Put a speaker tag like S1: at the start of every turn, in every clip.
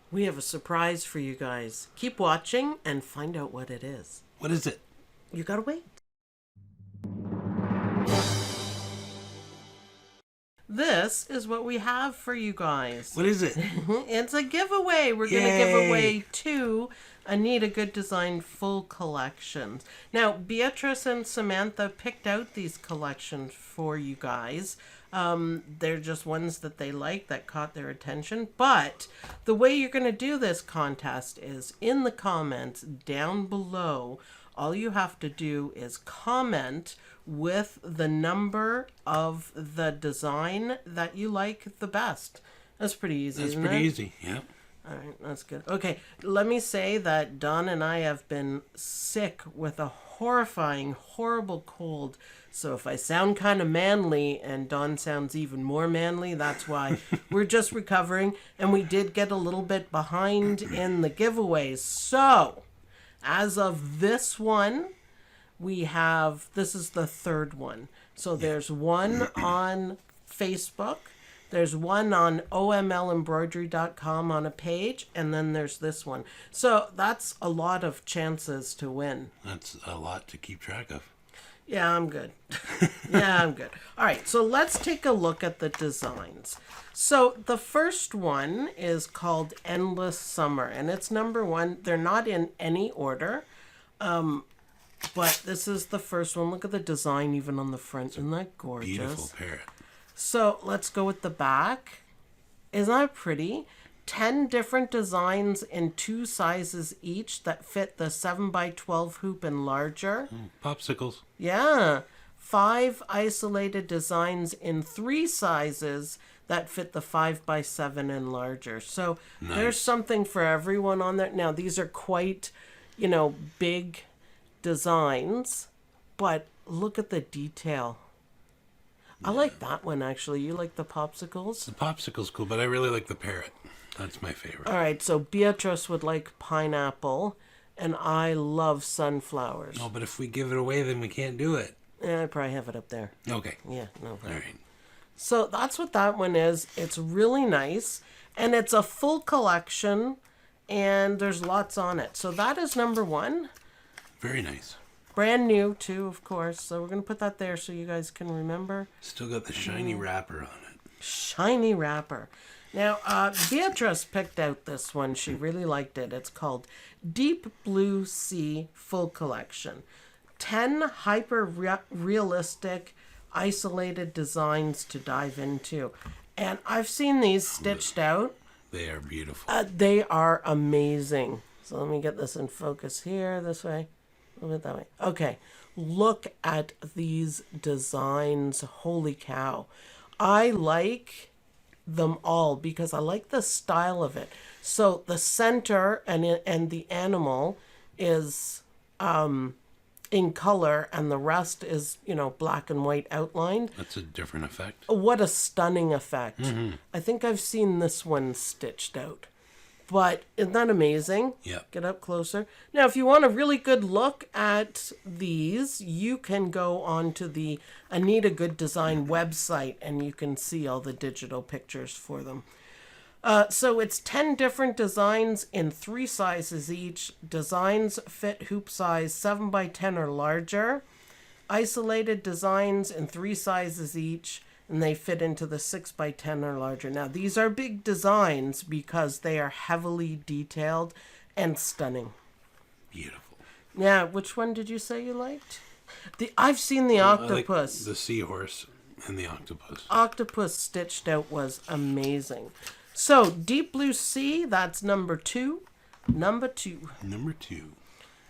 S1: We have a surprise for you guys. Keep watching and find out what it is.
S2: What is it?
S1: You gotta wait. This is what we have for you guys.
S2: What is it?
S1: It's a giveaway. We're going to give away 2 Anita Goodesign full collections. Now, Beatrice and Samantha picked out these collections for you guys. They're just ones that they like that caught their attention. But the way you're going to do this contest is in the comments down below. All you have to do is comment with the number of the design that you like the best. That's pretty easy, isn't it?
S2: That's pretty easy, yeah.
S1: All right, that's good. Okay, let me say that Dawn and I have been sick with a horrifying, horrible cold. So if I sound kind of manly and Dawn sounds even more manly, that's why. We're just recovering, and we did get a little bit behind in the giveaways. So, as of this one, we have, this is the 3rd one. So there's one on Facebook, there's one on OMLembroidery.com on a page, and then there's this one. So that's a lot of chances to win.
S2: That's a lot to keep track of.
S1: Yeah, I'm good. Yeah, I'm good. All right, so let's take a look at the designs. So the first one is called Endless Summer, and it's number 1. They're not in any order, but this is the first one. Look at the design even on the front. Isn't that gorgeous?
S2: Beautiful parrot.
S1: So let's go with the back. Isn't that pretty? 10 different designs in 2 sizes each that fit the 7x12 hoop and larger.
S2: Popsicles.
S1: Yeah. 5 isolated designs in 3 sizes that fit the 5x7 and larger. So there's something for everyone on there. Now, these are quite, big designs, but look at the detail. I like that one, actually. You like the popsicles?
S2: The popsicle's cool, but I really like the parrot. That's my favorite.
S1: All right, so Beatrice would like pineapple, and I love sunflowers.
S2: No, but if we give it away, then we can't do it.
S1: Yeah, I probably have it up there.
S2: Okay.
S1: Yeah, no problem.
S2: All right.
S1: So that's what that one is. It's really nice, and it's a full collection, and there's lots on it. So that is number 1.
S2: Very nice.
S1: Brand new, too, of course. So we're going to put that there so you guys can remember.
S2: Still got the shiny wrapper on it.
S1: Shiny wrapper. Now, Beatrice picked out this one. She really liked it. It's called Deep Blue Sea Full Collection. 10 hyper-realistic isolated designs to dive into. And I've seen these stitched out.
S2: They are beautiful.
S1: They are amazing. So let me get this in focus here, this way. A little bit that way. Okay, look at these designs. Holy cow. I like them all because I like the style of it. So the center and the animal is in color, and the rest is, black and white outlined.
S2: That's a different effect.
S1: What a stunning effect. I think I've seen this one stitched out. But isn't that amazing?
S2: Yeah.
S1: Get up closer. Now, if you want a really good look at these, you can go onto the Anita Goodesign website, and you can see all the digital pictures for them. So it's 10 different designs in 3 sizes each. Designs fit hoop size 7x10 or larger. Isolated designs in 3 sizes each, and they fit into the 6x10 or larger. Now, these are big designs because they are heavily detailed and stunning.
S2: Beautiful.
S1: Yeah, which one did you say you liked? I've seen the octopus.
S2: I like the seahorse and the octopus.
S1: Octopus stitched out was amazing. So, Deep Blue Sea, that's number 2. Number 2.
S2: Number 2.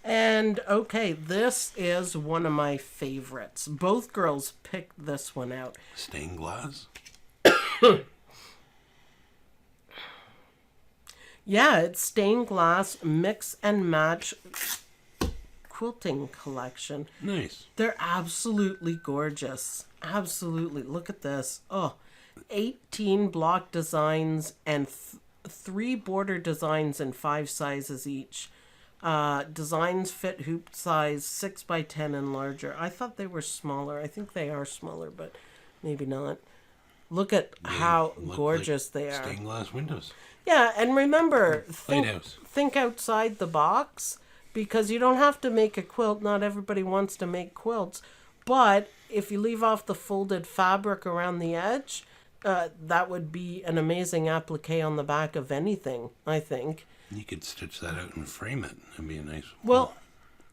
S1: And, okay, this is one of my favorites. Both girls picked this one out.
S2: Stained glass?
S1: Yeah, it's stained glass mix and match quilting collection.
S2: Nice.
S1: They're absolutely gorgeous. Absolutely. Look at this. Oh, 18 block designs and 3 border designs in 5 sizes each. Designs fit hoop size 6x10 and larger. I thought they were smaller. I think they are smaller, but maybe not. Look at how
S2: look
S1: gorgeous
S2: like
S1: they are.
S2: stained glass windows.
S1: Yeah, and remember,
S2: Lighthouse.
S1: think outside the box, because you don't have to make a quilt. Not everybody wants to make quilts. But if you leave off the folded fabric around the edge, that would be an amazing applique on the back of anything, I think.
S2: You could stitch that out and frame it. That'd be a nice.
S1: Well,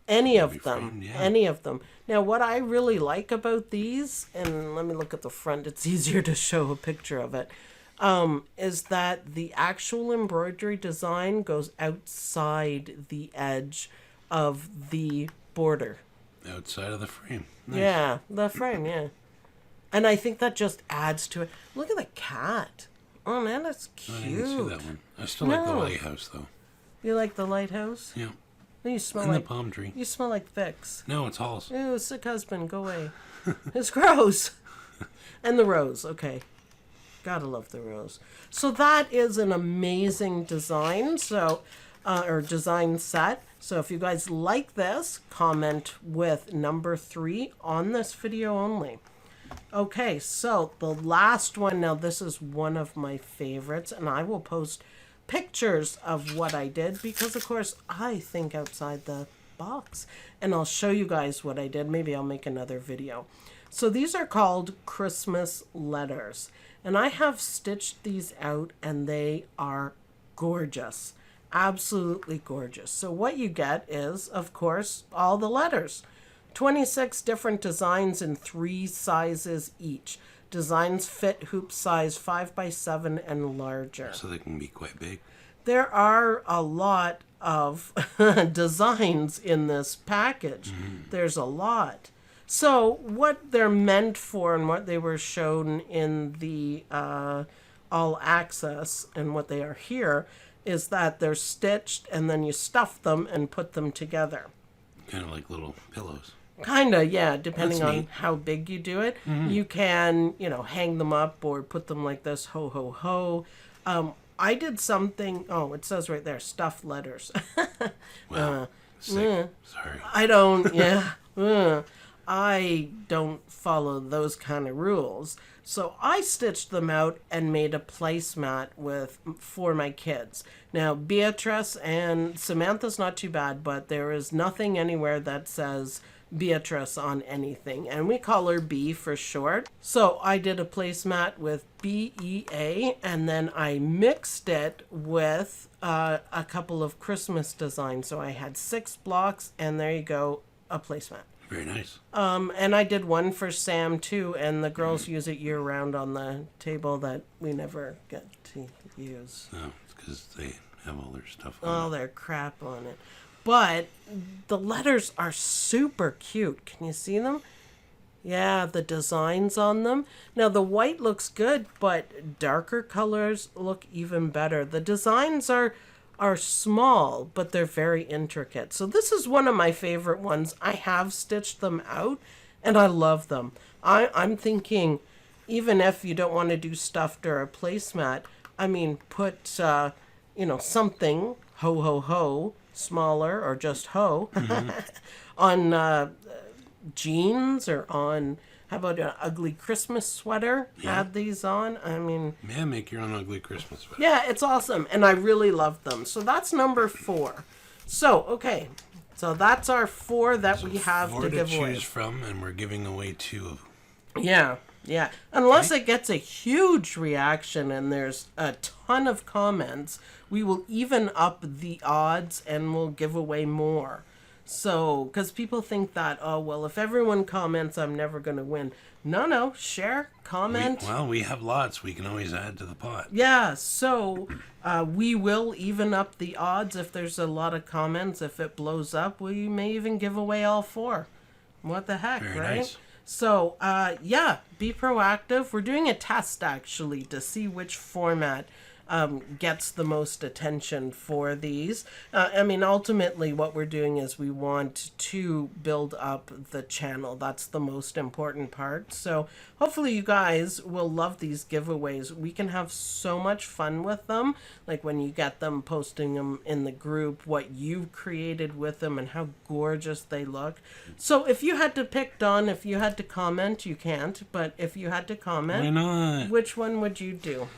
S1: any of
S2: be
S1: them.
S2: framed, yeah.
S1: Any of them. Now, what I really like about these, and let me look at the front, it's easier to show a picture of it, is that the actual embroidery design goes outside the edge of the border.
S2: Outside of the frame. Nice.
S1: Yeah, the frame, yeah. And I think that just adds to it. Look at the cat. Oh, man, that's cute.
S2: I didn't see that one. I still like the
S1: No.
S2: lighthouse, though.
S1: You like the lighthouse?
S2: Yeah.
S1: You smell
S2: And
S1: like
S2: the palm tree.
S1: you smell like Vicks.
S2: No, it's Halls.
S1: Ew, sick husband, go away. It's gross. And the rose, okay. Gotta love the rose. So that is an amazing design. So, or design set. So if you guys like this, comment with number 3 on this video only. Okay, so the last one. Now this is one of my favorites, and I will post pictures of what I did because, of course, I think outside the box. And I'll show you guys what I did. Maybe I'll make another video. So these are called Christmas letters. And I have stitched these out, and they are gorgeous. Absolutely gorgeous. So what you get is, of course, all the letters. 26 different designs in 3 sizes each. Designs fit hoop size 5x7 and larger.
S2: So they can be quite big.
S1: There are a lot of designs in this package. There's a lot. So what they're meant for and what they were shown in the all access and what they are here is that they're stitched and then you stuff them and put them together.
S2: Kind of like little pillows.
S1: Kinda, yeah, depending
S2: That's
S1: on
S2: neat.
S1: how big you do it. You can, hang them up or put them like this, ho, ho, ho. I did something, it says right there, stuffed letters.
S2: Wow. Sick. Sorry.
S1: I don't, I don't follow those kind of rules. So I stitched them out and made a placemat for my kids. Now, Beatrice and Samantha's not too bad, but there is nothing anywhere that says Beatrice on anything. And we call her B for short. So I did a placemat with BEA, and then I mixed it with a couple of Christmas designs. So I had 6 blocks, and there you go, a placemat.
S2: Very nice.
S1: And I did one for Sam too, and the girls use it year round on the table that we never get to use.
S2: No, it's because they have all their stuff
S1: All
S2: on it.
S1: their crap on it. But the letters are super cute. Can you see them? Yeah, the designs on them. Now the white looks good, but darker colors look even better. The designs are small, but they're very intricate. So this is one of my favorite ones. I have stitched them out, and I love them. I'm thinking, even if you don't want to do stuffed or a placemat, I mean, put, something, ho, ho, ho, smaller, or just ho, on jeans or on... How about an ugly Christmas sweater?
S2: Yeah.
S1: Add these on. I mean...
S2: Yeah, make your own ugly Christmas sweater.
S1: Yeah, it's awesome. And I really love them. So that's number 4. So, okay. So that's our 4 that we have
S2: 4
S1: to give away.
S2: choose from, and we're giving away 2 of them.
S1: Yeah, yeah. Unless it gets a huge reaction and there's a ton of comments, we will even up the odds and we'll give away more. So, because people think that, if everyone comments, I'm never going to win. No, share, comment.
S2: We have lots. We can always add to the pot.
S1: Yeah, so we will even up the odds if there's a lot of comments. If it blows up, we may even give away all 4. What the heck,
S2: Very
S1: right?
S2: nice.
S1: So, be proactive. We're doing a test, actually, to see which format gets the most attention for these. I mean, ultimately what we're doing is we want to build up the channel. That's the most important part. So hopefully you guys will love these giveaways. We can have so much fun with them, like when you get them, posting them in the group, what you've created with them and how gorgeous they look. So if you had to pick, Don, if you had to comment, you can't, but if you had to comment,
S2: Why not?
S1: which one would you do?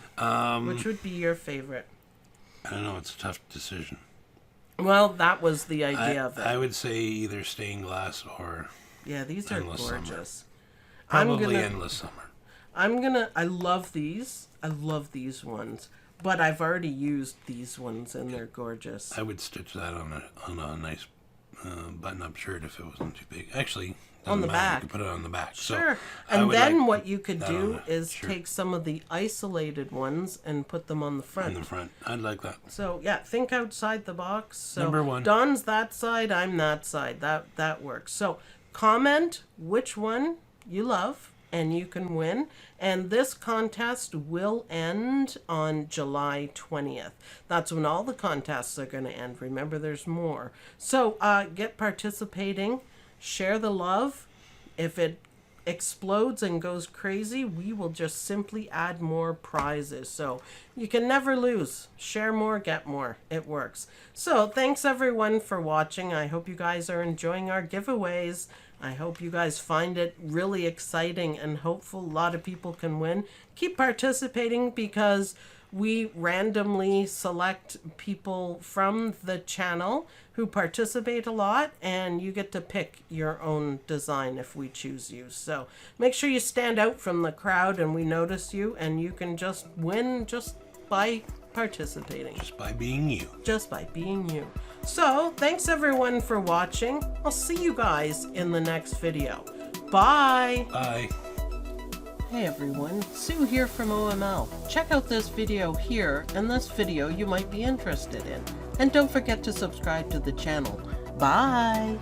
S1: Which would be your favorite?
S2: I don't know. It's a tough decision.
S1: Well, that was the idea of it.
S2: I would say either stained glass or
S1: Yeah, these are
S2: Endless Summer.
S1: gorgeous.
S2: probably Endless Summer.
S1: I love these. I love these ones. But I've already used these ones and they're gorgeous.
S2: I would stitch that on a nice button-up shirt if it wasn't too big. Actually,
S1: On the
S2: doesn't matter.
S1: back.
S2: You could put it on the back.
S1: Sure.
S2: So I
S1: And
S2: would
S1: then
S2: like
S1: what you could
S2: that
S1: do
S2: on
S1: is
S2: shirt.
S1: take some of the isolated ones and put them on the front.
S2: On the front. I'd like that.
S1: So yeah, think outside the box. So
S2: Number one.
S1: Don's that side, I'm that side. That works. So comment which one you love and you can win. And this contest will end on July 20th. That's when all the contests are going to end. Remember, there's more. So get participating, share the love. If it explodes and goes crazy, we will just simply add more prizes. So you can never lose. Share more, get more. It works. So thanks everyone for watching. I hope you guys are enjoying our giveaways. I hope you guys find it really exciting and hopeful a lot of people can win. Keep participating because we randomly select people from the channel who participate a lot, and you get to pick your own design if we choose you. So make sure you stand out from the crowd and we notice you, and you can just win just by participating.
S2: Just by being you.
S1: Just by being you. So thanks everyone for watching. I'll see you guys in the next video. Bye!
S2: Bye.
S1: Hey everyone, Sue here from OML. Check out this video here and this video you might be interested in. And don't forget to subscribe to the channel. Bye!